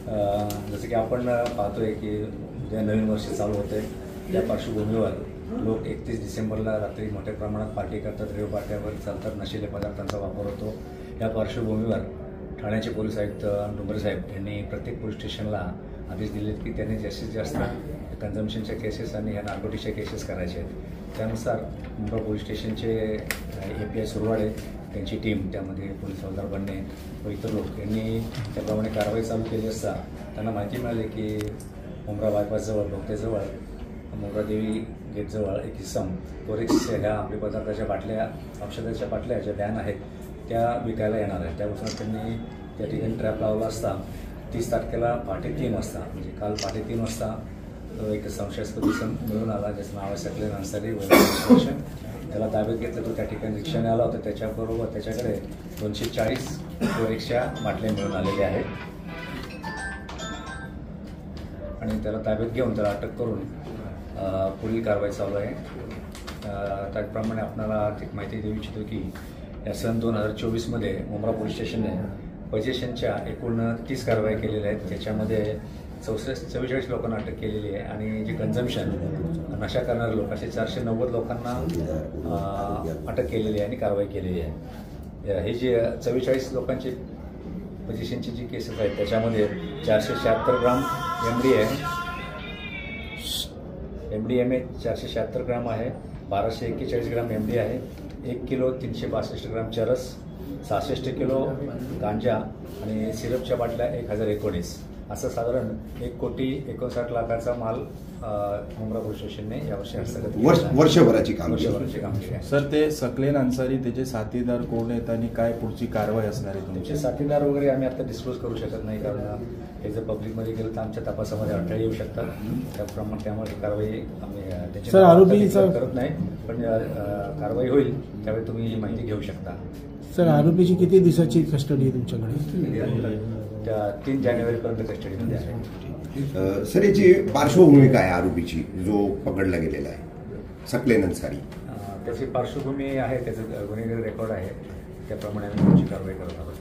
जसं की आपण पाहतोय की जे नवीन वर्ष चालू होते त्या पार्श्वभूमीवर लोक 31 डिसेंबरला रात्री मोठ्या प्रमाणात पार्टी करतात, रेव पार्ट्यावर चालतात, नशिले पदार्थांचा वापर होतो। या पार्श्वभूमीवर ठाण्याचे पोलीस आयुक्त डोंगरे साहेब यांनी प्रत्येक पोलीस स्टेशनला आदेश दिलेत की त्यांनी जास्तीत जास्त कन्झम्पशनच्या केसेस आणि ह्या नार्कोटिक्सच्या केसेस करायचे आहेत। त्यानुसार मुंब्रा पोलीस स्टेशनचे API सुरवाडे त्यांची टीम, त्यामध्ये पोलीस हवालदार बनणे व इतर लोक यांनी त्याप्रमाणे कारवाई चालू केली असता त्यांना माहिती मिळाली की मुंब्रा बायपासजवळ भोगतेजवळ मुंब्रादेवी गेटजवळ एक इसम कोरेक्स ह्या अंमली पदार्थाच्या बाटल्या, औषधाच्या बाटल्या ज्या बॅन आहेत त्या विकायला येणार आहेत। त्यापासून त्यांनी त्या ठिकाणी ट्रॅप लावला असता 30 तारखेला पहाटे 3 वाजता म्हणजे काल पहाटे 3 वाजता एक संशयास्पद इसम मिळून आला, ज्याचं नाव आहे सकलेन अन्सारी वय। त्याला ताब्यात घेतलं, तो त्या ठिकाणी रिक्षाने आला होता, त्याच्याबरोबर त्याच्याकडे 240 कोरेक्सच्या बाटल्या मिळून आलेल्या आहेत आणि त्याला ताब्यात घेऊन त्याला अटक करून पुढील कारवाई चालू आहे। त्याचप्रमाणे आपल्याला एक माहिती देऊ इच्छितो की या सन 2024मध्ये मुंब्रा पोलीस स्टेशनने पोजेशनच्या एकूण 30 कारवाई केलेल्या आहेत, त्याच्यामध्ये 44 लोकांना अटक केलेली आहे आणि जे कन्झम्पशन नशा करणारे लोक असे 490 लोकांना अटक केलेली आहे आणि कारवाई केलेली आहे। हे जे 44 लोकांचे पोजेशनची जी केसेस आहेत त्याच्यामध्ये 476 ग्राम MDMA 476 ग्राम आहे, 1241 ग्राम MD आहे, 1 किलो 362 ग्राम चरस, 66 किलो गांजा आणि सिरपच्या बाटल्या 1019, असं साधारण 1,59,00,000 माल मुंब्रा पोलीस स्टेशनने यावर्षी हस्तगत वर्षभराची काम सर। ते सकलेन अन्सारी त्याचे साथीदार कोण आहेत आणि काय पुढची कारवाई असणार आहे? तुमचे साथीदार वगैरे आम्ही आता डिस्क्लोज करू शकत नाही, कारण हे जर पब्लिकमध्ये गेलं तर आमच्या तपासामध्ये अडथळे येऊ शकतात। त्यामुळे कारवाई आम्ही त्याची करत नाही, पण कारवाई होईल त्यावेळी तुम्ही ही माहिती घेऊ शकता। सर, आरोपीची किती दिवसाची कस्टडी आहे तुमच्याकडे? त्या 3 जानेवारीपर्यंत कस्टडीमध्ये आहे। सर, याची पार्श्वभूमी काय आरोपीची जो पकडला गेलेला आहे सकलेन अन्सारी? त्याची पार्श्वभूमी आहे, त्याचं गुन्हेगारी रेकॉर्ड आहे, त्याप्रमाणे आम्ही तुमची कारवाई करत आहोत।